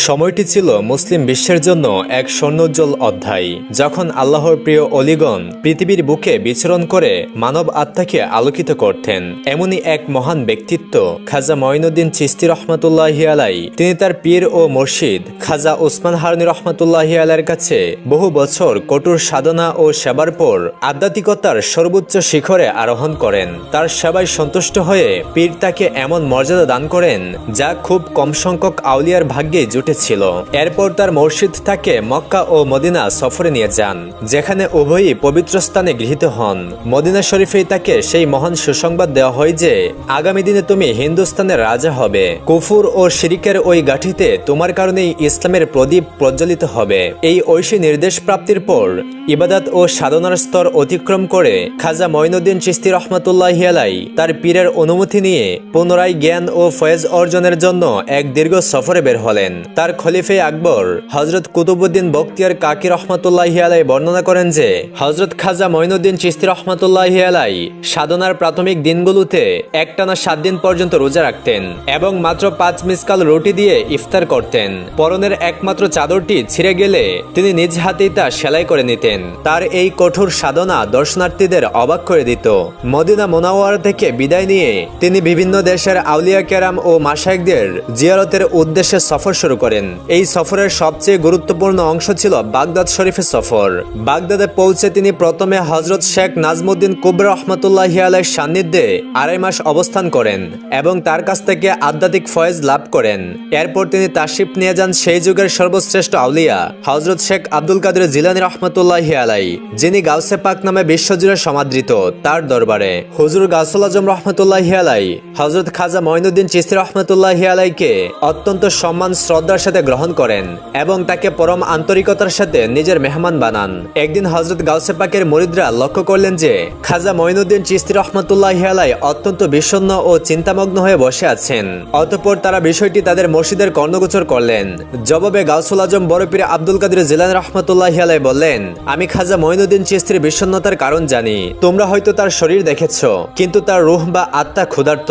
সময়টি ছিল মুসলিম বিশ্বের জন্য এক স্বর্ণোজ্জ্বল অধ্যায়, যখন আল্লাহর প্রিয় অলিগণ পৃথিবীর বুকে বিচরণ করে মানব আত্মাকে আলোকিত করতেন। এমনই এক মহান ব্যক্তিত্ব খাজা মঈনুদ্দিন চিশতি রহমাতুল্লাহি আলাই। তিনি তার পীর ও মুর্শিদ খাজা ওসমান হারুনী রহমাতুল্লাহি আলাইয়ের কাছে বহু বছর কঠোর সাধনা ও সেবার পর আধ্যাত্মিকতার সর্বোচ্চ শিখরে আরোহণ করেন। তার সেবায় সন্তুষ্ট হয়ে পীর তাকে এমন মর্যাদা দান করেন যা খুব কম সংখ্যক আউলিয়ার ভাগ্যে জুটেছিল। এরপর তার মুর্শিদ তাকে মক্কা ও মদিনা সফরে নিয়ে যান, যেখানে উভয়ই পবিত্র স্থানে গৃহীত হন। মদিনা শরীফেই তাকে সেই মহান সুসংবাদ দেওয়া হয় যে আগামী দিনে তুমি হিন্দুস্তানের রাজা হবে। কুফুর ও শিরিকের ওই গাঠিতে তোমার কারণেই ইসলামের প্রদীপ প্রজ্বলিত হবে। এই ঐশী নির্দেশ প্রাপ্তির পর ইবাদত ও সাধনার স্তর অতিক্রম করে খাজা মঈনুদ্দিন চিশতি রহমাতুল্লাহি আলাই তার পীরের অনুমতি নিয়ে পুনরায় জ্ঞান ও ফয়েজ অর্জনের জন্য এক দীর্ঘ সফরে বের হলেন। তার খলিফে আকবর হযরত কুতুবউদ্দিন বখতিয়ার কাকি রহমাতুল্লাহি আলাই বর্ণনা করেন যে হযরত খাজা মঈনুদ্দিন চিশতি রহমাতুল্লাহি আলাই সাধনার প্রাথমিক দিনগুলোতে একটানা 7 দিন পর্যন্ত রোজা রাখতেন এবং মাত্র 5 মিসকাল রুটি দিয়ে ইফতার করতেন। পরনের একমাত্র চাদরটি ছিঁড়ে গেলে তিনি নিজ হাতেই তা সেলাই করে নিতেন। তার এই কঠোর সাধনা দর্শনার্থীদের অবাক করে দিত। মদিনা মুনাওয়ারা থেকে বিদায় নিয়ে তিনি বিভিন্ন দেশের আউলিয়া কেরাম ও মাশায়েখদের জিয়ারতের উদ্দেশ্যে সফর শুরু করেন। এই সফরের সবচেয়ে গুরুত্বপূর্ণ অংশ ছিল বাগদাদ শরীফের সফর। বাগদাদে পৌঁছে তিনি প্রথমে হযরত শেখ নাজমুদ্দিন কুবরা রহমাতুল্লাহি আলাইহির সান্নিধ্যে 2.5 মাস অবস্থান করেন এবং তার কাছ থেকে আধ্যাত্মিক ফয়েজ লাভ করেন। এরপর তিনি তাশরিফ নিয়ে যান সেই যুগের সর্বশ্রেষ্ঠ আউলিয়া হযরত শেখ আব্দুল কাদের জিলানী রহমাতুল্লাহি আলাই, যিনি গাউসে পাক নামে বিশ্বজুড়ে সমাদৃত। তার দরবারে হুজুর গাউসুল আজম রহমাতুল্লাহি আলাই হযরত খাজা মঈনুদ্দিন চিশতি রহমাতুল্লাহি আলাইকে অত্যন্ত সম্মান শ্রদ্ধার সাথে গ্রহণ করেন এবং তাকে পরম আন্তরিকতার সাথে নিজের মেহমান বানান। একদিন হযরত গাউসে পাকের মুরিদরা লক্ষ্য করলেন যে খাজা মঈনুদ্দিন চিশতি রহমাতুল্লাহি আলাই অত্যন্ত বিষণ্ণ ও চিন্তামগ্ন হয়ে বসে আছেন। অতঃপর তারা বিষয়টি তাদের মুর্শিদের কর্ণগোচর করলেন। জবাবে গাউসুল আজম বড় পীর আব্দুল কাদের জিলানী রহমাতুল্লাহি আলাই বললেন, আমি খাজা মঈনুদ্দিন চিশতির বিষণ্ণতার কারণ জানি। তোমরা হয়তো তার শরীর দেখেছো, কিন্তু তার রূহ বা আত্মা ক্ষুধার্ত।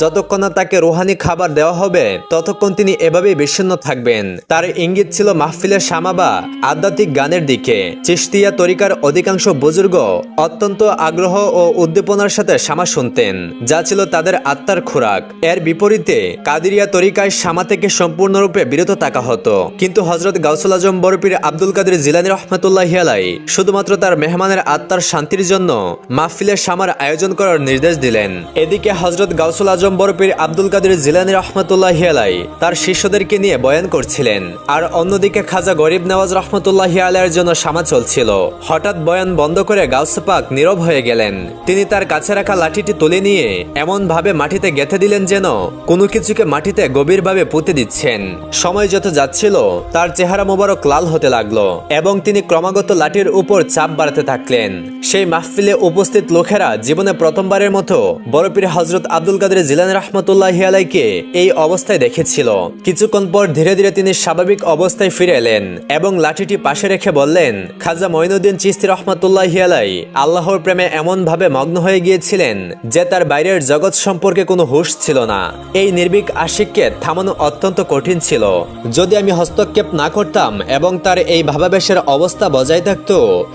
যতক্ষণ না তাকে রুহানি খাবার দেওয়া হবে ততক্ষণ তিনি এভাবেই বিষণ্ণ থাকবেন। তার ইঙ্গিত ছিল মাহফিলের শামা বা আধ্যাত্মিক গানের দিকে। চিশতিয়া তরিকার অধিকাংশ বুজুর্গ অত্যন্ত আগ্রহ ও উদ্দীপনার সাথে শামা শুনতেন, যা ছিল তাদের আত্মার খোরাক। এর বিপরীতে কাদিরিয়া তরিকায় শামা থেকে সম্পূর্ণরূপে বিরত থাকা হতো। কিন্তু হযরত গাউসুল আজম বড় পীর আব্দুল কাদের জিলানী রহমাতুল্লাহি আলাই শুধুমাত্র তার মেহমানের আত্মার শান্তির জন্য মাহফিলের শামার আয়োজন করার নির্দেশ দিলেন। এদিকে হযরত গাউসুল আজম বড় পীর আব্দুল কাদের জিলানী রহমাতুল্লাহি আলাই তার শিষ্যদেরকে নিয়ে বয়ান করছিলেন, আর অন্যদিকে খাজা গরিব নওয়াজ রহমাতুল্লাহি আলাইয়ের জন্য শামা চলছিল। হঠাৎ বয়ান বন্ধ করে গাউস পাক নীরব হয়ে গেলেন। তিনি তার কাছে রাখা লাঠিটি তুলে নিয়ে এমন ভাবে মাটিতে গেঁথে দিলেন যেন কোনো কিছুকে মাটিতে গভীরভাবে পুঁতে দিচ্ছেন। সময় যত যাচ্ছিল তার চেহারা মোবারক লাল হতে লাগলো এবং তিনি ক্রমাগত লাঠির উপর চাপ বাড়াতে থাকলেন। সেই মাহফিলে উপস্থিত লোকেরা জীবনে প্রথমবারের মতো বড় পীর হযরত আব্দুল কাদের জিলানী রহমাতুল্লাহি আলাইকে এই অবস্থায় দেখেছিল। কিছুক্ষণ পর ধীরে ধীরে তিনি স্বাভাবিক অবস্থায় ফিরে এলেন এবং লাঠিটি পাশে রেখে বললেন, খাজা মঈনুদ্দিন চিশতি রহমাতুল্লাহি আলাই আল্লাহর প্রেমে এমন ভাবে মগ্ন হয়ে গিয়েছিলেন যে তার বাইরের জগৎ সম্পর্কে কোনো হুঁশ ছিল না। এই নির্ভীক আশিককে থামানো অত্যন্ত কঠিন ছিল। যদি আমি হস্তক্ষেপ না করতাম এবং তার এই ভাবাবেশের অবস্থা বজায় থাকত,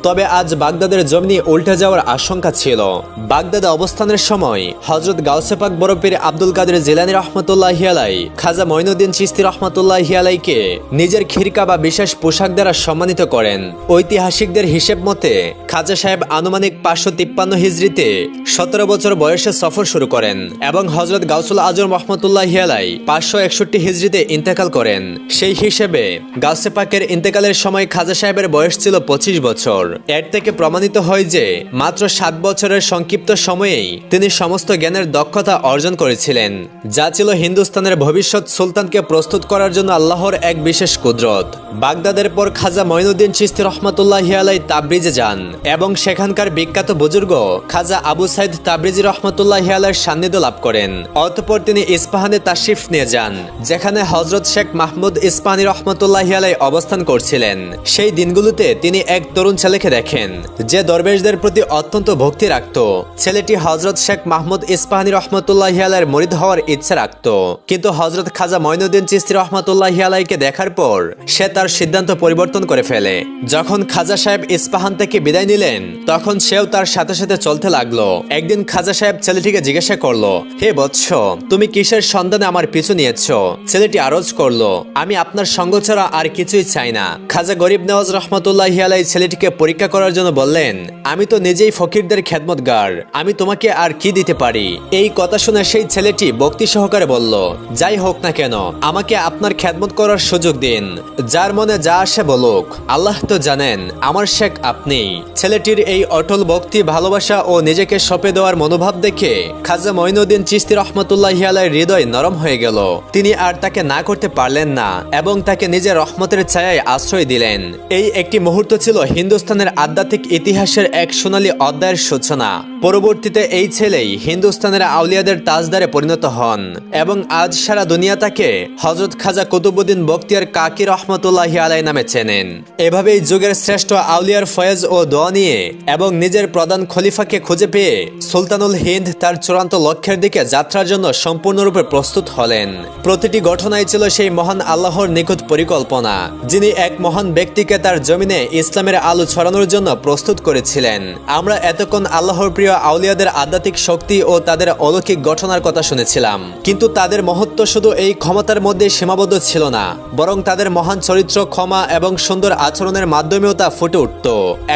তবে আজ বাগদাদের জমিনে উল্টে যাওয়ার আশঙ্কা ছিল। বাগদাদে অবস্থানের সময় হযরত গাউসে পাক বড় পীর আব্দুল কাদের জিলানী রহমাতুল্লাহি আলাই খাজা মঈনুদ্দিন চিশতি রহমাতুল্লাহি আলাইকে নিজের খিরকা বা বিশেষ পোশাক দ্বারা সম্মানিত করেন। ঐতিহাসিকদের হিসেব মতে খাজা সাহেব আনুমানিক 553 হিজরিতে 17 বছর বয়সে সফর শুরু করেন এবং হযরত গাউসুল আজম রহমাতুল্লাহি আলাই 561 হিজরিতে ইন্তেকাল করেন। সেই হিসেবে গাউসে পাকের ইন্তেকালের সময় খাজা সাহেবের বয়স ছিল 25 বছর। এর থেকে প্রমাণিত হয় যে মাত্র 7 বছরের সংক্ষিপ্ত সময়েই তিনি সমস্ত জ্ঞানের দক্ষতা অর্জন করেছিলেন, যা ছিল হিন্দুস্তানের ভবিষ্যৎ সুলতানকে প্রস্তুত করার জন্য আল্লাহর এক বিশেষ কুদরত। বাগদাদের পর খাজা মঈনুদ্দিন চিশতি রহমাতুল্লাহি আলাই তাবরিজে যান এবং সেখানকার বিখ্যাত বুজুর্গ খাজা আবু সাইদ তাবরিজি রহমাতুল্লাহি আলাইহির সান্নিধ্য লাভ করেন। অতঃপর তিনি ইস্পাহানে তাশরিফ নিয়ে যান, যেখানে হযরত শেখ মাহমুদ ইস্পাহানী রহমাতুল্লাহি আলাই অবস্থান করছিলেন। সেই দিনগুলোতে তিনি এক তরুণ ছেলেকে দেখেন যে দরবেশদের প্রতি অত্যন্ত ভক্তি রাখত। ছেলেটি হযরত শেখ মাহমুদ ইস্পাহানী রহমাতুল্লাহি আলাইহির মুরিদ হওয়ার ইচ্ছা রাখত, কিন্তু হযরত খাজা মঈনুদ্দিন চিশতি রহমাতুল্লাহি রহমতুল্লাহি আলাইকে দেখার পর সে তার সিদ্ধান্ত পরিবর্তন করে ফেলে। যখন খাজা সাহেব ইস্পাহান থেকে বিদায় নিলেন তখন সেও তার সাথে সাথে চলতে লাগলো। একদিন খাজা সাহেব ছেলেটিকে জিজ্ঞাসা করলো, হে বৎস, তুমি কিসের সন্ধানে আমার পিছু নিয়েছ? ছেলেটি আরজ করলো, আমি আপনার সঙ্গ ছাড়া আর কিছুই চাই না। খাজা গরিব নওয়াজ রহমতুল্লাহি আলাই ছেলেটিকে পরীক্ষা করার জন্য বললেন, আমি তো নিজেই ফকিরদের খেদমতগার, আমি তোমাকে আর কি দিতে পারি? এই কথা শুনে সেই ছেলেটি ভক্তি সহকারে বলল, যাই হোক না কেন আমাকে আপনার খেদমত করার সুযোগ দিন, যার মনে যা আসে বলুক, আল্লাহ তো জানেন আমার শেখ আপনি। ছেলেটির এই অটল ভক্তি, ভালোবাসা ও নিজেকে সঁপে দেওয়ার মনোভাব দেখে খাজা মঈনুদ্দিন চিশতি রহমতুল্লাহি আলাইহির হৃদয় নরম হয়ে গেল। তিনি আর তাকে না করতে পারলেন না এবং তাকে নিজের রহমতের ছায়ায় আশ্রয় দিলেন। এই একটি মুহূর্ত ছিল হিন্দুস্তানের আধ্যাত্মিক ইতিহাসের এক সোনালী অধ্যায়ের সূচনা। পরবর্তীতে এই ছেলেই হিন্দুস্তানের আউলিয়াদের তাজদারে পরিণত হন এবং আজ সারা দুনিয়া তাকে হযরত খাজা কুতুবউদ্দিন বখতিয়ার কাকি রহমতুল্লাহি আলাইহি নামে চেনেন। এভাবেই যুগের শ্রেষ্ঠ আউলিয়ার ফয়েজ ও দোয়া নিয়ে এবং নিজের প্রধান খলিফাকে খুঁজে পেয়ে সুলতানুল হিন্দ তার চূড়ান্ত লক্ষ্যের দিকে যাত্রার জন্য সম্পূর্ণরূপে প্রস্তুত হলেন। প্রতিটি ঘটনাই ছিল সেই মহান আল্লাহর নিখুঁত পরিকল্পনা, যিনি এক মহান ব্যক্তিকে তার জমিনে ইসলামের আলো ছড়ানোর জন্য প্রস্তুত করেছিলেন। আমরা এতক্ষণ আল্লাহর প্রিয় আউলিয়াদের আধ্যাত্মিক শক্তি ও তাদের অলৌকিক ঘটনার কথা শুনেছিলাম, কিন্তু তাদের মহত্ব শুধু এই ক্ষমতার মধ্যে সীমাবদ্ধ ছিল না, বরং তাদের মহান চরিত্র, ক্ষমা এবং সুন্দর আচরণের মাধ্যমেও তা ফুটে উঠত।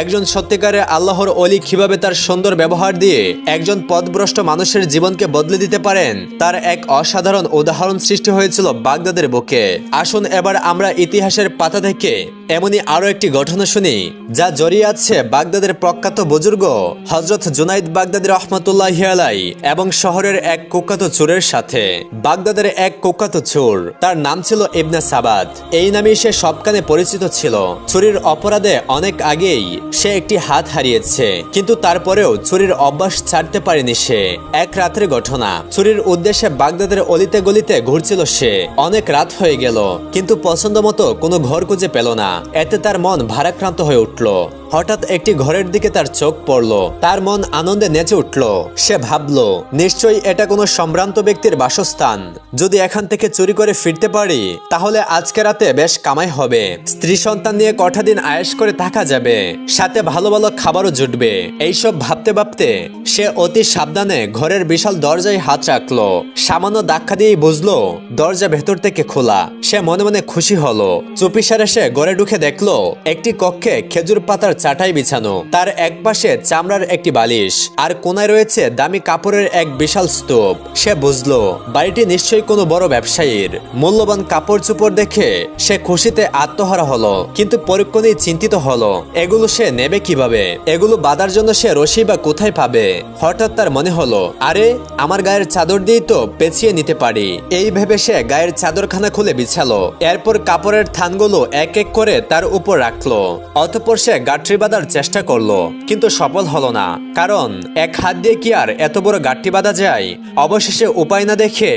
একজন সত্যিকারের আল্লাহর অলি কিভাবে তার সুন্দর ব্যবহার দিয়ে একজন পথভ্রষ্ট মানুষের জীবনকে বদলে দিতে পারেন, তার এক অসাধারণ উদাহরণ সৃষ্টি হয়েছিল বাগদাদের বুকে। আসুন এবার আমরা ইতিহাসের পাতা থেকে এমনই আরো একটি ঘটনা শুনি, যা জড়িয়ে আছে বাগদাদের প্রখ্যাত বুজুর্গ হযরত জুনাইদ বাগদাদী রহমতুল্লাহি আলাইহি এবং শহরের এক কুখ্যাত চোরের সাথে। বাগদাদের এক কুখ্যাত চোর, তার নাম ছিল ইবনে সাবাত। এই নামেই সে সবখানে পরিচিত ছিল। চুরির অপরাধে অনেক আগেই সে একটি হাত হারিয়েছে, কিন্তু তারপরেও চুরির অভ্যাস ছাড়তে পারেনি সে। এক রাতের ঘটনা, চুরির উদ্দেশ্যে বাগদাদের অলিতে গলিতে ঘুরছিল সে। অনেক রাত হয়ে গেল, কিন্তু পছন্দ মতো কোনো ঘর খুঁজে পেল না। এতে তার মন ভারাক্রান্ত হয়ে উঠল। হঠাৎ একটি ঘরের দিকে তার চোখ পড়ল, তার মন আনন্দে নেচে উঠল। সে ভাবল, নিশ্চয়ই এটা কোনো সম্ভ্রান্ত ব্যক্তির বাসস্থান। যদি এখান থেকে চুরি করে ফিরতে পারি তাহলে আজকে রাতে বেশ কামাই হবে, স্ত্রী সন্তান নিয়ে কটা দিন আয়েশ করে থাকা যাবে, সাথে ভালো ভালো খাবারও জুটবে। এইসব ভাবতে ভাবতে সে অতি সাবধানে ঘরের বিশাল দরজায় হাত রাখলো। সামান্য ধাক্কা দিয়েই বুঝলো দরজা ভেতর থেকে খোলা। সে মনে মনে খুশি হলো। চুপিসারে সে ঘরে ঢুকে দেখলো একটি কক্ষে খেজুর পাতার চাটাই বিছানো, তার এক পাশে চামড়ার একটি বালিশ, আর কোনায় রয়েছে দামি কাপড়ের এক বিশাল স্তূপ। সে বুঝলো বাড়িটি নিশ্চয়ই কোনো বড় ব্যবসায়ীর। মূল্যবান কাপড় চোপড় দেখে সে খুশিতে আত্মহারা হলো, কিন্তু পরক্ষণেই চিন্তিত হলো এগুলো সে নেবে কিভাবে, এগুলো বাঁধার জন্য সে রশি বা কোথায় পাবে। হঠাৎ তার মনে হলো, আরে আমার গায়ের চাদর দিয়েই তো পেঁচিয়ে নিতে পারি। এই ভেবে সে গায়ের চাদরখানা খুলে বিছালো। এরপর কাপড়ের থানগুলো এক এক করে তার উপর রাখলো। অতঃপর সে গাঁটরি বাঁধার চেষ্টা করলো, কিন্তু সফল হলো না, কারণ এক হাত দিয়ে কি আর এত বড় গাঁটরি বাঁধা যায়। অবশেষে উপায় না দেখে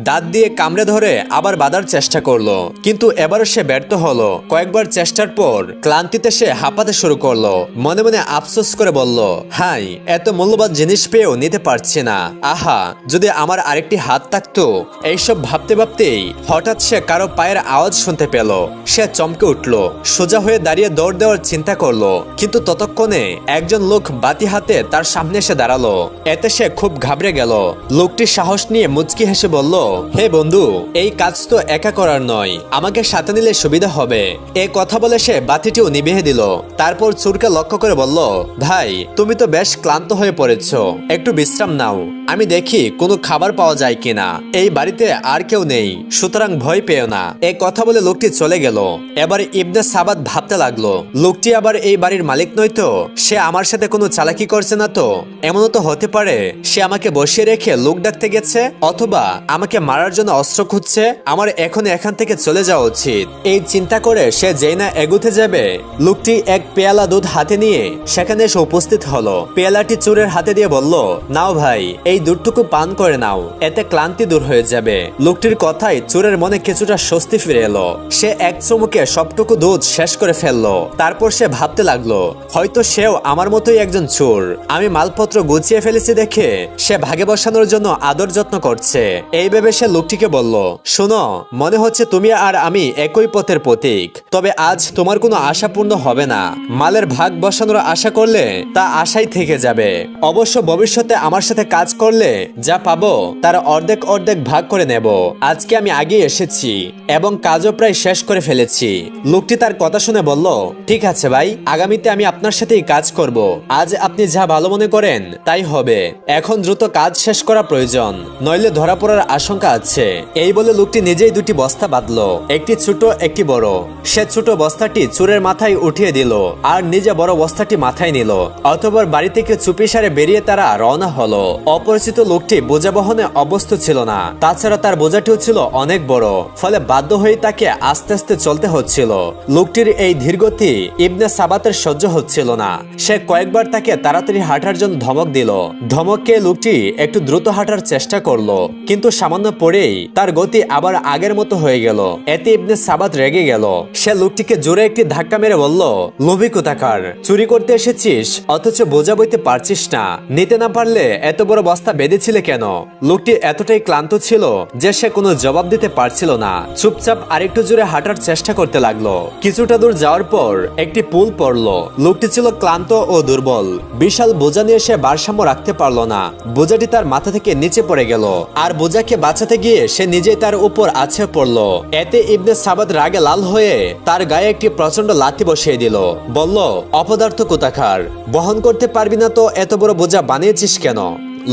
দাঁত দিয়ে কামড়ে ধরে আবার বাঁধার চেষ্টা করলো, কিন্তু এবারও সে ব্যর্থ হলো। কয়েকবার চেষ্টার পর ক্লান্তিতে সে হাঁপাতে শুরু করলো। মনে মনে আফসোস করে বলল, হাই, এত মূল্যবান জিনিস পেয়েও নিতে পারছি না। আহা, যদি আমার আরেকটি হাত থাকতো। এইসব ভাবতে ভাবতেই হঠাৎ সে কারো পায়ের আওয়াজ শুনতে পেল। সে চমকে উঠল, সোজা হয়ে দাঁড়িয়ে দৌড় দেওয়ার চিন্তা করলো, কিন্তু ততক্ষণে একজন লোক বাতি হাতে তার সামনে এসে দাঁড়ালো। এতে সে খুব ঘাবড়ে গেল। লোকটি সাহস নিয়ে মুচকি হেসে বলল, হে বন্ধু, এই কাজ তো একা করার নয়, আমাকে সাথে নিলে সুবিধা হবে। এই কথা বলে সে বাতিটিও নিভিয়ে দিল। তারপর চোরকে লক্ষ্য করে বলল, ভাই, তুমি তো বেশ ক্লান্ত হয়ে পড়েছ, একটু বিশ্রাম নাও, আমি দেখি কোনো খাবার পাওয়া যায় কিনা। এই বাড়িতে আর কেউ নেই, সুতরাং ভয় পেও না। এই কথা বলে লোকটি চলে গেল। এবার ইবনে সাবাত ভাবতে লাগলো, লোকটি আবার এই বাড়ির মালিক নয় তো? সে আমার সাথে কোনো চালাকি করছে না তো? এমনও তো হতে পারে সে আমাকে বসিয়ে রেখে লোক ডাকতে গেছে, অথবা আমাকে মারার জন্য অস্ত্র খুঁজছে। আমার এখন এখান থেকে চলে যাওয়া উচিত। এই চিন্তা করে সে যেই না এগুতে যাবে, লোকটি এক পেয়ালা দুধ হাতে নিয়ে সেখানে এসে উপস্থিত হলো। পেয়ালাটি চোরের হাতে দিয়ে বলল, নাও ভাই, এই দুধটুকু পান করে নাও, এতে ক্লান্তি দূর হয়ে যাবে। লোকটির কথায় চোরের মনে কিছুটা স্বস্তি ফিরে এলো। সে এক চুমুকে সবটুকু দুধ শেষ করে ফেললো। তারপর সে ভাবতে লাগলো, লাগলো হয়তো সেও আমার মতোই একজন চোর। আমি মালপত্র গুছিয়ে ফেলেছি দেখে সে ভাগে বসানোর জন্য আদর যত্ন করছে। এই ভেবে সে লোকটিকে বলল, শোনো, মনে হচ্ছে তুমি আর আমি একই পথের প্রতীক, তবে আজ তোমার কোনো আশা পূর্ণ হবে না। মালের ভাগ বসানোর আশা করলে তা আশাই থেকে যাবে। অবশ্য ভবিষ্যতে আমার সাথে কাজ করলে যা পাবো তার অর্ধেক অর্ধেক ভাগ করে নেব। আজকে আমি আগে এসেছি এবং কাজও প্রায় শেষ করে ফেলেছি। লোকটি তার কথা শুনে বলল, ঠিক আছে ভাই, আগামীতে আমি আপনার সাথেই কাজ করব। আজ আপনি যা ভালো মনে করেন তাই হবে। এখন দ্রুত কাজ শেষ করা প্রয়োজন, নইলে ধরা পড়ার আশঙ্কা আছে। এই বলে লোকটি নিজেই দুটি বস্তা বাঁধলো, একটি ছোট একটি বড়। সে ছোট বস্তাটি চোরের মাথায় উঠিয়ে দিল আর নিজে বড় বস্তাটি মাথায় নিল। অতঃপর বাড়ি থেকে চুপিসারে বেরিয়ে তারা রওনা হলো। অপরিচিত লোকটি বোঝা বহনে অভ্যস্ত ছিল না, তাছাড়া তার বোঝাটিও ছিল অনেক বড়, ফলে বাধ্য হয়ে তাকে আস্তে আস্তে চলতে হচ্ছিল। লোকটির এই ধীরগতি ইবনে সাবাতের সহ্য হচ্ছিল না। সে কয়েকবার তাকে তাড়াতাড়ি হাঁটার জন্য ধমক দিল। ধমককে লোকটি একটু দ্রুত হাঁটার চেষ্টা করলো, কিন্তু সামান্য পরেই তার গতি আবার আগের মতো হয়ে গেল। এতে ইবনে সাবাত রেগে গেল। সে লোকটিকে জোরে একটি ধাক্কা মেরে বলল, লোভী কোথাকার, চুরি করতে এসেছিস অথচ বোঝা বইতে পারছিস না? নিতে না পারলে এত বড় বস্তা বেঁধেছিলে কেন? লোকটি এতটাই ক্লান্ত ছিল যে সে কোনো জবাব দিতে পারছিল না। চুপচাপ আরেকটু জোরে হাঁটার চেষ্টা করতে লাগলো। কিছুটা দূর যাওয়ার পর একটি পুল পড়লো। লোকটি ছিল ক্লান্ত ও দুর্বল। বিশাল বোঝা নিয়ে সে ভারসাম্য রাখতে পারলো না। বোঝাটি তার মাথা থেকে নিচে পড়ে গেল আর বোঝাকে বাঁচাতে গিয়ে সে নিজেই তার উপর আছে পড়লো। এতে ইবনে সাবাত রাগে লাল হয়ে তার গায়ে একটি প্রচন্ড লাথি বসিয়ে দিল। বলল, অপদার্থ কোথাকার, বহন করতে পারবি না তো এত বড় বোঝা বানিয়েছিস কেন?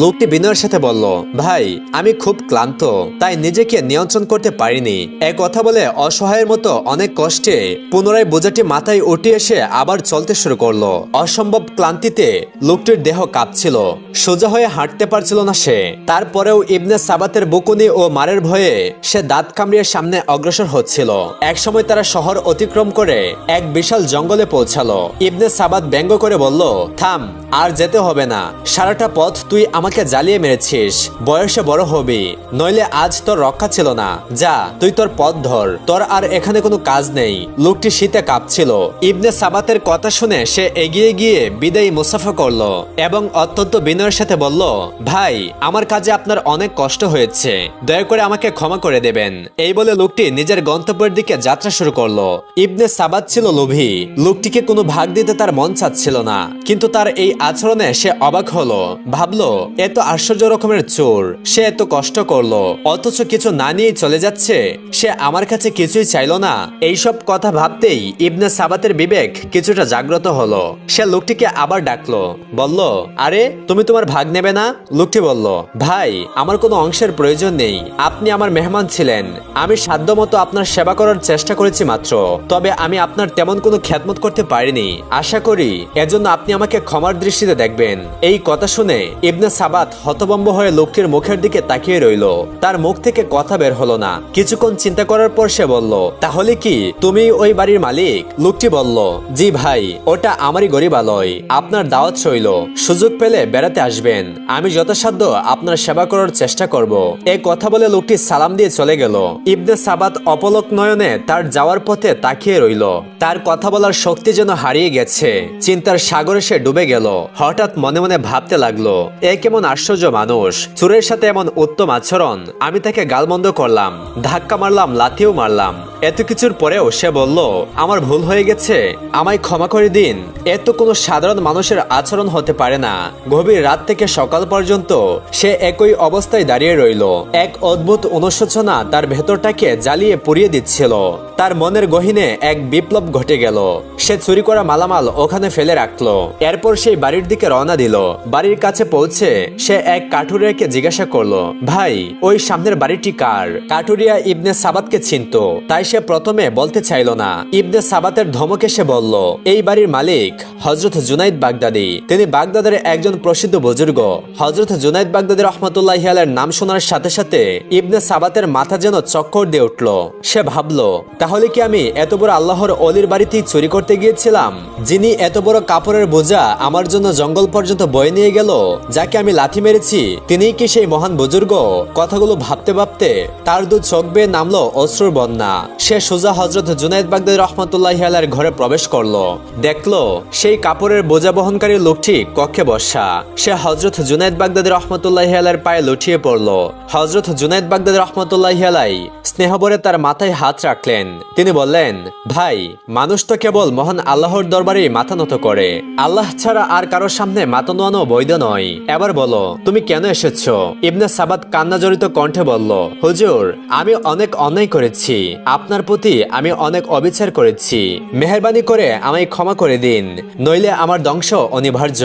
লোকটি বিনয়ের সাথে বলল, ভাই, আমি খুব ক্লান্ত, তাই নিজেকে নিয়ন্ত্রণ করতে পারিনি। এক কথা বলে অসহায়ের মতো অনেক কষ্টে পুনরায় বোঝাটি মাথায় উঠে এসে আবার চলতে শুরু করলো। অসম্ভব ক্লান্তিতে লোকটির দেহ কাঁপছিল, সোজা হয়ে হাঁটতে পারছিল না সে। তারপরেও ইবনে সাবাতের বকুনি ও মারের ভয়ে সে দাঁত কামড়িয়ে সামনে অগ্রসর হচ্ছিল। একসময় তারা শহর অতিক্রম করে এক বিশাল জঙ্গলে পৌঁছালো। ইবনে সাবাত ব্যঙ্গ করে বলল, থাম, আর যেতে হবে না। সারাটা পথ তুই আমাকে জ্বালিয়ে মেরেছিস। বয়সে বড় হবি, নইলে আজ তোর রক্ষা ছিল না। যা, তুই তোর পথ ধর, তোর আর এখানে কোনো কাজ নেই। লোকটি শীতে কাঁপছিল। ইবনে সাবাতের কথা শুনে সে এগিয়ে গিয়ে বিদায়ী মুসাফা করলো এবং অত্যন্ত বিনয়ের সাথে বলল, ভাই, আমার কাজে আপনার অনেক কষ্ট হয়েছে, দয়া করে আমাকে ক্ষমা করে দেবেন। এই বলে লোকটি নিজের গন্তব্যের দিকে যাত্রা শুরু করলো। ইবনে সাবাত ছিল লোভী। লোকটিকে কোনো ভাগ দিতে তার মন চাচ্ছিল না, কিন্তু তার এই আচরণে সে অবাক হলো। ভাবলো, এত আশ্চর্য রকমের চোর, সে এত কষ্ট করলো অথচ কিছু না নিয়েই চলে যাচ্ছে। সে আমার কাছে কিছুই চাইলো না। এইসব কথা ভাবতেই ইবনে সাবাতের বিবেক কিছুটা জাগ্রত হলো। সে লোকটিকে আবার ডাকলো, বলল, আরে, তুমি তোমার ভাগ নেবে না? লোকটি বলল, ভাই, আমার কোনো অংশের প্রয়োজন নেই। আপনি আমার মেহমান ছিলেন, আমি সাধ্যমতো আপনার সেবা করার চেষ্টা করেছি মাত্র, তবে আমি আপনার তেমন কোনো খেদমত করতে পারিনি। আশা করি এজন্য আপনি আমাকে ক্ষমার দৃষ্টিতে দেখবেন। এই কথা শুনে ইবনে সাবাত হতভম্ব হয়ে লোকটির মুখের দিকে তাকিয়ে রইল। তার মুখ থেকে কথা বের হলো না। কিছুক্ষণ চিন্তা করার পর সে বলল, তাহলে কি তুমি ওই বাড়ির মালিক? লোকটি বলল, জি ভাই, ওটা আমারই গরিবালয়। আপনার দাওয়াত রইল, সুযোগ পেলে বেড়াতে আসবেন। আমি যথাসাধ্য আপনার সেবা করার চেষ্টা করব। এই কথা বলে লোকটি সালাম দিয়ে চলে গেল। ইবনে সাবাত অপলক নয়নে তার যাওয়ার পথে তাকিয়ে রইল। তার কথা বলার শক্তি যেন হারিয়ে গেছে। চিন্তার সাগরে সে ডুবে গেল। হঠাৎ মনে মনে ভাবতে লাগলো, এ কেমন আশ্চর্য মানুষ, চোরের সাথে এমন উত্তম আচরণ। আমি তাকে গালমন্দ করলাম, ধাক্কা মারলাম, লাথিও মারলাম। এত কিছুর পরেও সে বলল, আমার ভুল হয়ে গেছে, আমায় ক্ষমা করে দিন। এত কোনো সাধারণ মানুষের আচরণ হতে পারে না। গভীর রাত থেকে সকাল পর্যন্ত সে একই অবস্থায় দাঁড়িয়ে রইল। এক অদ্ভুত অনুশোচনা তার ভেতরটাকে জ্বালিয়ে পুড়িয়ে দিচ্ছিল। তার মনের গহীনে এক বিপ্লব ঘটে গেল। সে চুরি করা মালামাল ওখানে ফেলে রাখলো। এরপর সেই বাড়ির দিকে রওনা দিল। বাড়ির কাছে পৌঁছে সে এক কাঠুরিয়াকে জিজ্ঞাসা করলো, ভাই, ওই সামনের বাড়িটি কার? কাঠুরিয়া ইবনে সাবাতকে চিনত, তাই সে প্রথমে বলতে চাইল না। ইবনে সাবাতের ধমকে সে বলল, এই বাড়ির মালিক হযরত জুনাইদ বাগদাদী। তিনি বাগদাদের একজন প্রসিদ্ধ বুজুর্গ। হযরত জুনাইদ বাগদাদী রাহমাতুল্লাহি আলাইহির নাম শোনার সাথে সাথে ইবনে সাবাতের মাথা যেন চক্কর দিয়ে উঠল। সে ভাবলো, তাহলে কি আমি এত বড় আল্লাহর অলির বাড়িতেই চুরি করতে গিয়েছিলাম, যিনি এত বড় কাপড়ের বোঝা আমার জন্য জঙ্গল পর্যন্ত বয়ে নিয়ে গেল, যাকে আমি আমি লাথি মেরেছি তিনিই কি সেই মহান বুজুর্গ? কথাগুলো ভাবতে ভাবতে তার দু চোখ বেয়ে নামলো অশ্রুর বন্যা। সে সোজা হযরত জুনায়েদ বাগদাদী রাহমাতুল্লাহি আলাইহির ঘরে প্রবেশ করলো। দেখলো সেই কাপড়ের বোঝা বহনকারী লোকটি কক্ষে বসা। সে হযরত জুনায়েদ বাগদাদী রাহমাতুল্লাহি আলাইহির পায়ে লুটিয়ে পড়লো। হযরত জুনায়েদ বাগদাদী রাহমাতুল্লাহি আলাইহি স্নেহভরে তার মাথায় হাত রাখলেন। তিনি বললেন, ভাই, মানুষ তো কেবল মহান আল্লাহর দরবারেই মাথা নত করে, আল্লাহ ছাড়া আর কারোর সামনে মাথা নোয়ানো বৈধ নয়। এবার বলো তুমি কেন এসেছো? ইবনে সাবাত কান্না জড়িত কণ্ঠে বলল, হুজুর, আমি অনেক অন্যায় করেছি, আপনার প্রতি আমি অনেক অবিচার করেছি, মেহেরবানি করে আমায় ক্ষমা করে দিন, নইলে আমার ধ্বংস অনিবার্য।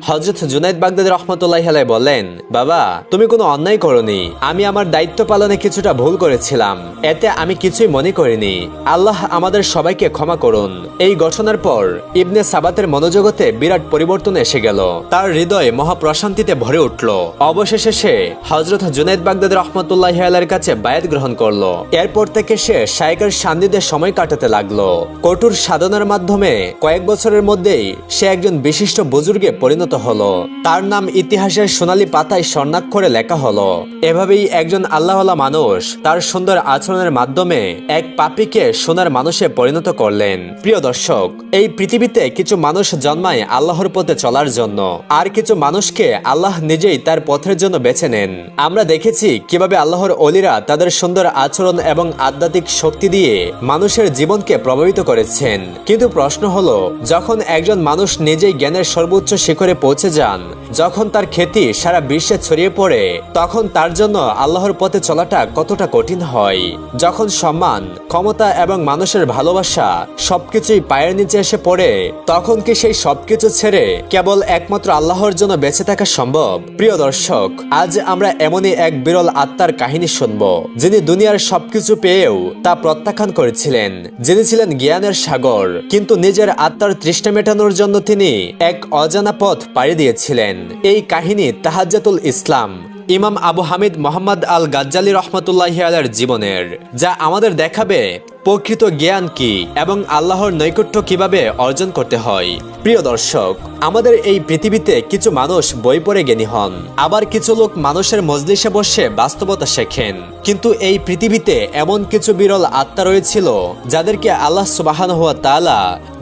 হযরত জুনায়েদ বাগদাদী রাহমাতুল্লাহি আলাইহি বললেন, বাবা, তুমি কোনো অন্যায় করনি, আমি আমার দায়িত্ব পালনে কিছুটা ভুল করেছিলাম, এতে আমি কিছুই মনে করিনি, আল্লাহ আমাদের সবাইকে ক্ষমা করুন। এই ঘটনার পর ইবনে সাবাতের মনোজগতে বিরাট পরিবর্তন এসে গেল। তার হৃদয় মহাপ্রশান্তিতে ভরে উঠল। অবশেষে সে হযরত জুনায়েদ বাগদাদী রাহমাতুল্লাহি আলাইহির কাছে বায়াত গ্রহণ করলো। এরপর থেকে সে শায়খের সান্নিধ্যে সময় কাটাতে লাগলো। কঠোর সাধনার মাধ্যমে কয়েক বছরের মধ্যেই সে একজন বিশিষ্ট বুজুর্গে পরিণত হলো। তার নাম ইতিহাসের সোনালী পাতায় স্বর্ণাক্ষরে লেখা হলো। এভাবেই একজন আল্লাহওয়ালা মানুষ তার সুন্দর আচরণের মাধ্যমে এক পাপীকে সোনার মানুষে পরিণত করলেন। প্রিয় দর্শক, এই পৃথিবীতে কিছু মানুষ জন্মায় আল্লাহর পথে চলার জন্য, আর কিছু মানুষকে আল্লাহ নিজেই তার পথের জন্য বেছে নেন। আমরা দেখেছি কিভাবে আল্লাহর ওলিরা তাদের সুন্দর আচরণ এবং আধ্যাত্মিক শক্তি দিয়ে মানুষের জীবনকে প্রভাবিত করেছেন। কিন্তু প্রশ্ন হলো, যখন একজন মানুষ নিজেই জ্ঞানের সর্বোচ্চ শিখরে পৌঁছে যান, যখন তার খ্যাতি সারা বিশ্বে ছড়িয়ে পড়ে, তখন তার জন্য আল্লাহর পথে চলাটা কতটা কঠিন হয়। যখন সম্মান, ক্ষমতা এবং মানুষের ভালোবাসা সবকিছুই পায়ের নিচে এসে পড়ে, তখন কি সেই সবকিছু ছেড়ে কেবল একমাত্র আল্লাহর জন্য বেঁচে থাকা সম্ভব? প্রিয় দর্শক, আজ আমরা এমনই এক বিরল আত্মার কাহিনী শুনব, যিনি দুনিয়ার সবকিছু পেয়েও তা প্রত্যাখ্যান করেছিলেন, যিনি ছিলেন জ্ঞানের সাগর, কিন্তু নিজের আত্মার তৃষ্ণা মেটানোর জন্য তিনি এক অজানা পথ পাড়ি দিয়েছিলেন। এই কাহিনী তাহাজ্জুতুল ইসলাম ইমাম আবু হামিদ মোহাম্মদ আল গাজ্জালি রহমতুল্লাহি আলাইহির জীবনের, যা আমাদের দেখাবে প্রকৃত জ্ঞান কি এবং আল্লাহর নৈকট্য কিভাবে অর্জন করতে হয়। প্রিয় দর্শক, আমাদের এই পৃথিবীতে কিছু মানুষ বই পড়ে জ্ঞানী হন, আবার কিছু লোক মানুষের মজলিসে বসে বাস্তবতা শেখেন। কিন্তু এই পৃথিবীতে এমন কিছু বিরল আত্মা রয়েছিল যাদেরকে আল্লাহ সুবহানাহু ওয়া তাআলা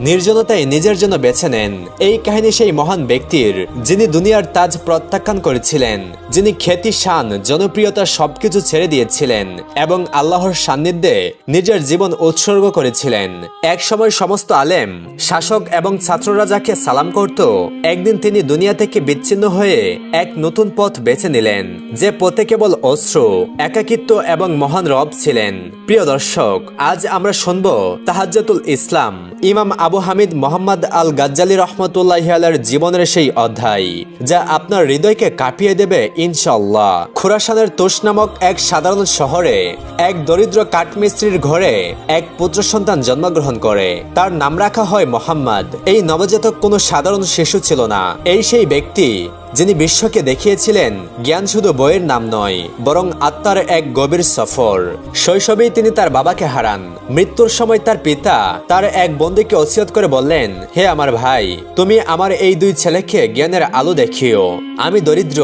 নির্জনতায় নিজের জন্য বেছে নেন। এই কাহিনী সেই মহান ব্যক্তির, যিনি দুনিয়ার তাজ প্রত্যাখ্যান করেছিলেন, যিনি খ্যাতি, শান, জনপ্রিয়তা সবকিছু ছেড়ে দিয়েছিলেন এবং আল্লাহর সান্নিধ্যে নিজের জীবন উৎসর্গ করেছিলেন। এক সময় সমস্ত আলেম, শাসক এবং ছাত্ররা যাকে সালাম করত, একদিন তিনি দুনিয়া থেকে বিচ্ছিন্ন হয়ে এক নতুন পথ বেছে নিলেন, যে পথে কেবল অশ্রু, একাকিত্ব এবং মহান রব ছিলেন। প্রিয় দর্শক, আজ আমরা শুনব তাহাজ্জুতুল ইসলাম ইমাম আবু হামিদ মোহাম্মদ আল গাজ্জালি রহমতুল্লাহি আলাইহির জীবনের সেই অধ্যায়, যা আপনার হৃদয়কে কাঁপিয়ে দেবে ইনশাআল্লাহ। খুরাসানের তুস নামক এক সাধারণ শহরে এক দরিদ্র কাঠমিস্ত্রির ঘরে এক পুত্র সন্তান জন্মগ্রহণ করে। তার নাম রাখা হয় মোহাম্মদ। এই নবজাতক কোনো সাধারণ শিশু ছিল না। এই সেই ব্যক্তি যিনি বিশ্বকে দেখিয়েছিলেন জ্ঞান শুধু বইয়ের নাম নয়, বরং আত্মার এক গভীর সফর। শৈশবেই তিনি তার বাবাকে হারান। মৃত্যুর সময় তার পিতা তার এক বন্ধুকে ওসিয়ত করে বললেন, হে আমার ভাই, তুমি আমার এই দুই ছেলেকে জ্ঞানের আলো দেখিও। আমি দরিদ্র,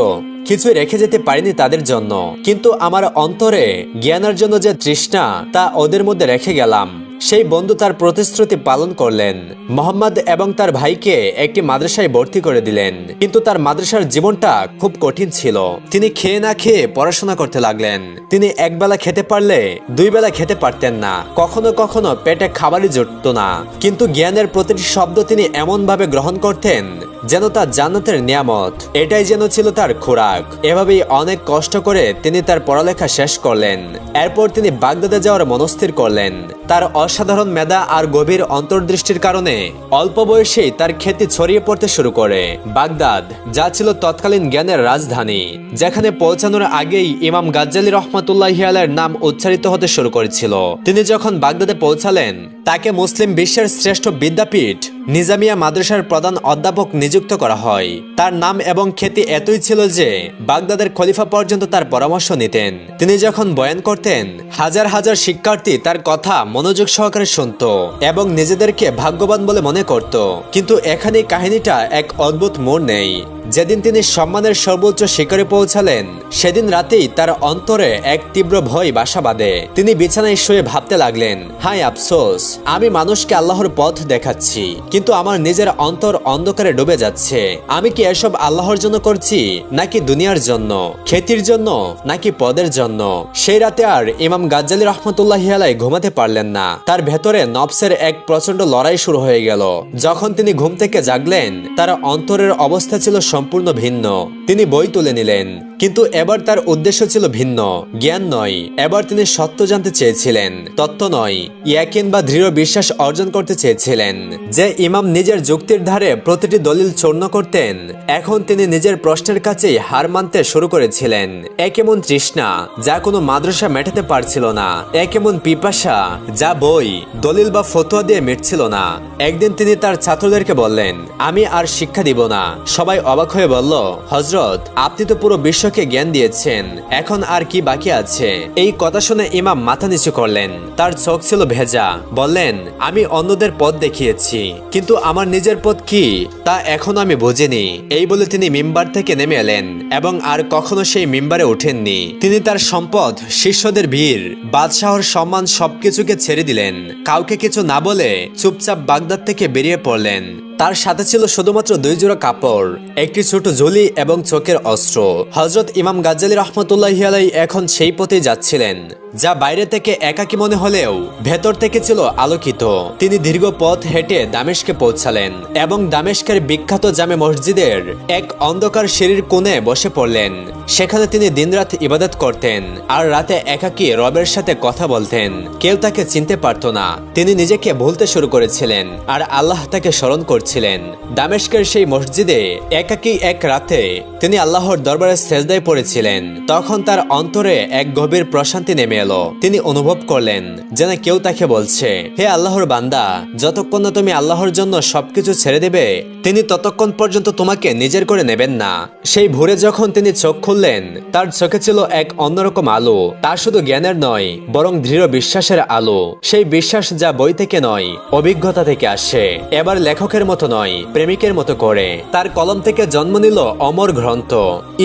কিছুই রেখে যেতে পারিনি তাদের জন্য, কিন্তু আমার অন্তরে জ্ঞানের জন্য যে তৃষ্ণা, তা ওদের মধ্যে রেখে গেলাম। সেই বন্ধু তার প্রতিশ্রুতি পালন করলেন। মোহাম্মদ এবং তার ভাইকে একটি মাদ্রাসায় ভর্তি করে দিলেন, কিন্তু তার মাদ্রাসার জীবনটা খুব কঠিন ছিল। তিনি খেয়ে না খেয়ে পড়াশোনা করতে লাগলেন। তিনি একবেলা খেতে পারলে দুই বেলা খেতে পারতেন না। কখনো কখনো পেটে খাবারই জুটত না। কিন্তু জ্ঞানের প্রতিটি শব্দ তিনি এমন ভাবে গ্রহণ করতেন যেন তা জান্নাতের নিয়ামত। এটাই যেন ছিল তার খোরাক। এভাবেই অনেক কষ্ট করে তিনি তার পড়ালেখা শেষ করলেন। এরপর তিনি বাগদাদে যাওয়ার মনস্থির করলেন। তার অসাধারণ মেধা আর গভীর অন্তর্দৃষ্টির কারণে অল্প বয়সেই তার খ্যাতি ছড়িয়ে পড়তে শুরু করে। বাগদাদ, যা ছিল তৎকালীন জ্ঞানের রাজধানী, যেখানে পৌঁছানোর আগেই ইমাম গাজ্জালি রহমতুল্লাহি আলাইহির নাম উচ্চারিত হতে শুরু করেছিল। তিনি যখন বাগদাদে পৌঁছালেন, তাকে মুসলিম বিশ্বের শ্রেষ্ঠ বিদ্যাপীঠ নিজামিয়া মাদ্রাসার প্রধান অধ্যাপক নিযুক্ত করা হয়। তার নাম এবং খ্যাতি এতই ছিল যে বাগদাদের খলিফা পর্যন্ত তার পরামর্শ নিতেন। তিনি যখন বয়ান করতেন, হাজার হাজার শিক্ষার্থী তার কথা মনোযোগ সহকারে শুনত এবং নিজেদেরকে ভাগ্যবান বলে মনে করত। কিন্তু এখানে কাহিনীটা এক অদ্ভুত মোড় নেই। যেদিন তিনি সম্মানের সর্বোচ্চ শিখরে পৌঁছালেন সেদিন রাতেই তার অন্তরে এক তীব্র ভয় বাসা বাঁধে। তিনি বিছানায় শুয়ে ভাবতে লাগলেন, হায় আফসোস, আমি মানুষকে আল্লাহর পথ দেখাচ্ছি, কিন্তু আমার নিজের অন্তর অন্ধকারে ডুবে যাচ্ছে। আমি কি এসব আল্লাহর জন্য করছি, নাকি দুনিয়ার জন্য, খ্যাতির জন্য, নাকি পদের জন্য? সেই রাতে আর ইমাম গাজ্জালী রহমতুল্লাহি আলাইহি ঘুমাতে পারলেন না। তার ভেতরে নফসের এক প্রচন্ড লড়াই শুরু হয়ে গেল। যখন তিনি ঘুম থেকে জাগলেন তার অন্তরের অবস্থা ছিল সম্পূর্ণ ভিন্ন। তিনি বই তুলে নিলেন, কিন্তু এবার তার উদ্দেশ্য ছিল ভিন্ন। জ্ঞান নয়, এবার তিনি সত্য জানতে চেয়েছিলেন, তত্ত্ব নয়। ইয়াকিন বা দৃঢ় বিশ্বাস অর্জন করতে চেয়েছিলেন। যে ইমাম নিজের যুক্তির ধারে প্রতিটি দলিল চূর্ণ করতেন, এখন তিনি নিজের প্রশ্নের কাছেই হার মানতে শুরু করেছিলেন। এক এমন তৃষ্ণা যা কোনো মাদ্রাসা মেটাতে পারছিল না, এক এমন পিপাসা যা বই, দলিল বা ফতোয়া দিয়ে মিটছিল না। একদিন তিনি তার ছাত্রদেরকে বললেন, আমি আর শিক্ষা দিব না। সবাই অবাক হয়ে বলল, হযরত, আপনি তো পুরো বিশ্বকে জ্ঞান দিয়েছেন, এখন আর কি বাকি আছে? এই কথা শুনে ইমাম মাথা নিচু করলেন। তার চোখ ছিল ভেজা। বললেন, আমি অন্যদের পথ দেখিয়েছি, কিন্তু আমার নিজের পথ কি তা এখনো আমি বুঝিনি। এই বলে তিনি মিম্বার থেকে নেমে এলেন এবং আর কখনো সেই মিম্বারে ওঠেননি। তিনি তার সম্পদ, শিষ্যদের ভিড়, বাদশাহর সম্মান সবকিছুকে ছেড়ে দিলেন। কাউকে কিছু না বলে চুপচাপ বাগদাদ থেকে বেরিয়ে পড়লেন। তার সাথে ছিল শুধুমাত্র 2 জোড়া কাপড়, একটি ছোট ঝুলি এবং চোখের অস্ত্র। হযরত ইমাম গাজ্জালী রহমতুল্লাহি আলাইহি এখন সেই পথে যাচ্ছিলেন, যা বাইরে থেকে একাকী মনে হলেও ভেতর থেকে ছিল আলোকিত। তিনি দীর্ঘ পথ হেঁটে দামেস্কে পৌঁছালেন এবং দামেস্কের বিখ্যাত জামে মসজিদের এক অন্ধকার সিঁড়ির কোণে বসে পড়লেন। সেখানে তিনি দিনরাত ইবাদত করতেন আর রাতে একাকী রবের সাথে কথা বলতেন। কেউ তাকে চিনতে পারত না। তিনি নিজেকে ভুলতে শুরু করেছিলেন আর আল্লাহ তাকে স্মরণ করছিলেন। দামেস্কের সেই মসজিদে একাকী এক রাতে তিনি আল্লাহর দরবারে সেজদায় পড়েছিলেন। তখন তার অন্তরে এক গভীর প্রশান্তি নেমে এলো। তিনি অনুভব করলেন যেন কেউ তাকে বলছে, হে আল্লাহর বান্দা, যতক্ষণ না তুমি আল্লাহর জন্য সবকিছু ছেড়ে দেবে তিনি ততক্ষণ পর্যন্ত তোমাকে নিজের করে নেবেন না। সেই ভোরে যখন তিনি চোখ খুললেন তার চোখে ছিল এক অন্যরকম আলো। তা শুধু জ্ঞানের নয়, বরং দৃঢ় বিশ্বাসের আলো। সেই বিশ্বাস যা বই থেকে নয়, অভিজ্ঞতা থেকে আসে। এবার লেখকের মতো নয়, প্রেমিকের মতো করে। তার কলম থেকে জন্ম নিল অমর গ্রন্থ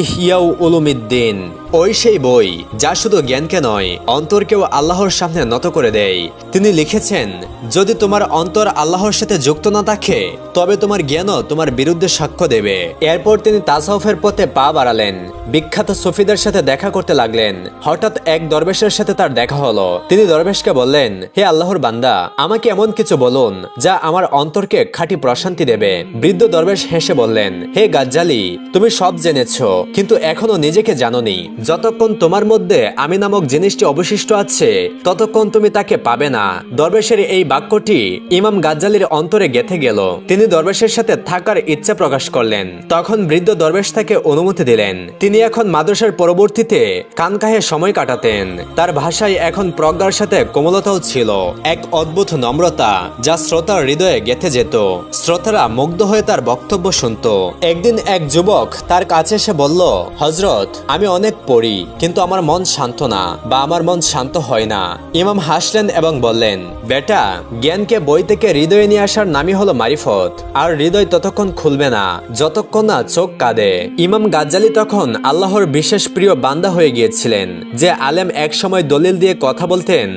ইহইয়া উলুমিদ্দিন। ওই সেই বই যা শুধু জ্ঞানকে নয়, অন্তরকেও আল্লাহর সামনে নত করে দেয়। তিনি লিখেছেন, যদি তোমার অন্তর আল্লাহর সাথে যুক্ত না থাকে তবে তোমার জ্ঞানও তোমার বিরুদ্ধে সাক্ষ্য দেবে। এরপর তিনি তাসাউফের পথে পা বাড়ালেন। বিখ্যাত সুফিদের সাথে দেখা করতে লাগলেন। হঠাৎ এক দরবেশের সাথে তার দেখা হলো। তিনি দরবেশকে বললেন, হে আল্লাহর বান্দা, আমাকে এমন কিছু বলুন যা আমার অন্তরকে খাঁটি প্রশান্তি দেবে। বৃদ্ধ দরবেশ হেসে বললেন, হে গাজ্জালী, তুমি সব জেনেছো, কিন্তু এখনো নিজেকে জানোনি। যতক্ষণ তোমার মধ্যে আমি নামক জিনিসটি অবশিষ্ট আছে ততক্ষণ তুমি তাকে পাবে না। দরবেশের এই বাক্যটি ইমাম গাজ্জালীর অন্তরে গেঁথে গেল। তিনি দরবেশের সাথে থাকার ইচ্ছা প্রকাশ করলেন। তখন বৃদ্ধ দরবেশ তাকে অনুমতি দিলেন। তিনি এখন মাদ্রাসার পরবর্তীতে কানকাহে সময় কাটাতেন। তার ভাষায় এখন প্রজ্ঞার সাথে কোমলতাও ছিল, এক অদ্ভুত নম্রতা যা শ্রোতার হৃদয়ে গেঁথে যেত। শ্রোতারা মুগ্ধ হয়ে তার বক্তব্য শুনত। একদিন এক যুবক তার কাছে এসে বলল, হযরত, আমি অনেক পড়ি, কিন্তু আমার মন শান্ত না, বা আমার মন শান্ত হয় না। ইমাম হাসলেন এবং বললেন, বেটা, জ্ঞানকে বই থেকে হৃদয়ে নিয়ে আসার নামই হলো মারিফত। আর হৃদয় ততক্ষণ খুলবে না যতক্ষণ না চোখ কাঁদে। ইমাম গাজ্জালী তখন আল্লাহর বিশেষ প্রিয় বান্দা হয়ে গিয়েছিলেন। যে আলেম এক সময় দলিল দিয়ে কথা বলতেন,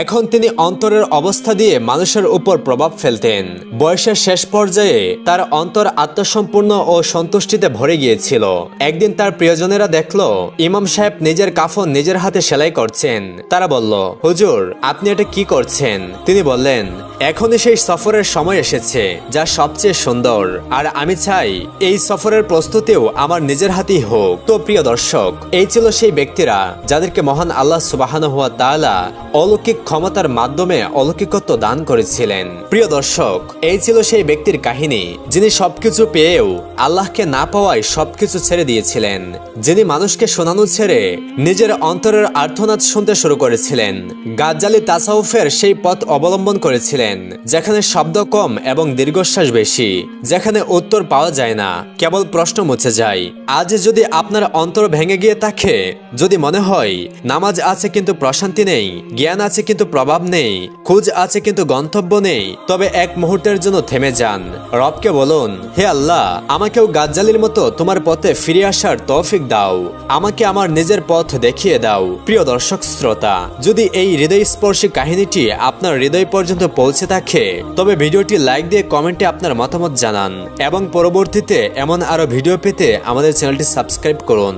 এখন তিনি অন্তরের অবস্থা দিয়ে মানুষের উপর প্রভাব ফেলতেন। বয়সের শেষ পর্যায়ে তার অন্তর আত্মসম্পূর্ণ ও সন্তুষ্টিতে ভরে গিয়েছিল। একদিন তার প্রিয়জনেরা দেখলো ইমাম সাহেব নিজের কাফন নিজের হাতে সেলাই করছেন। তারা বলল, হুজুর, আপনি এটা কি করছেন? তিনি বললেন, এখনই সেই সফরের সময় এসেছে যা সবচেয়ে সুন্দর, আর আমি চাই এই সফরের প্রস্তুতিও আমার নিজের হাতেই হোক। তো প্রিয় দর্শক, এই ছিল সেই ব্যক্তিরা যাদেরকে মহান আল্লাহ সুবহানাহু ওয়া তাআলা অলৌকিক ক্ষমতার মাধ্যমে অলৌকিকত্ব দান করেছিলেন। প্রিয় দর্শক, এই ছিল সেই ব্যক্তির কাহিনী যিনি সবকিছু পেয়েও আল্লাহকে না পাওয়ায় সবকিছু ছেড়ে দিয়েছিলেন, যিনি মানুষকে শোনানো ছেড়ে নিজের অন্তরের আর্তনাদ শুনতে শুরু করেছিলেন। গাজ্জালি তাসাউফের সেই পথ অবলম্বন করেছিলেন যেখানে শব্দ কম এবং দীর্ঘশ্বাস বেশি, যেখানে উত্তর পাওয়া যায় না, কেবল প্রশ্ন মুছে যায়। আজ যদি আপনার অন্তর ভেঙে গিয়ে থাকে, যদি মনে হয় নামাজ আছে কিন্তু প্রশান্তি নেই, জ্ঞান আছে কিন্তু প্রভাব নেই, খোঁজ আছে কিন্তু গন্তব্য নেই, তবে এক মুহূর্তের জন্য থেমে যান। রবকে বলুন, হে আল্লাহ, আমাকেও গাজ্জালির মতো তোমার পথে ফিরে আসার তৌফিক দাও, আমাকে আমার নিজের পথ দেখিয়ে দাও। প্রিয় দর্শক শ্রোতা, যদি এই হৃদয়স্পর্শী কাহিনীটি আপনার হৃদয় পর্যন্ত পৌঁছে থাকে, তবে ভিডিওটি লাইক দিয়ে কমেন্টে আপনার মতামত জানান এবং পরবর্তীতে এমন আরো ভিডিও পেতে আমাদের চ্যানেলটি সাবস্ক্রাইব করুন।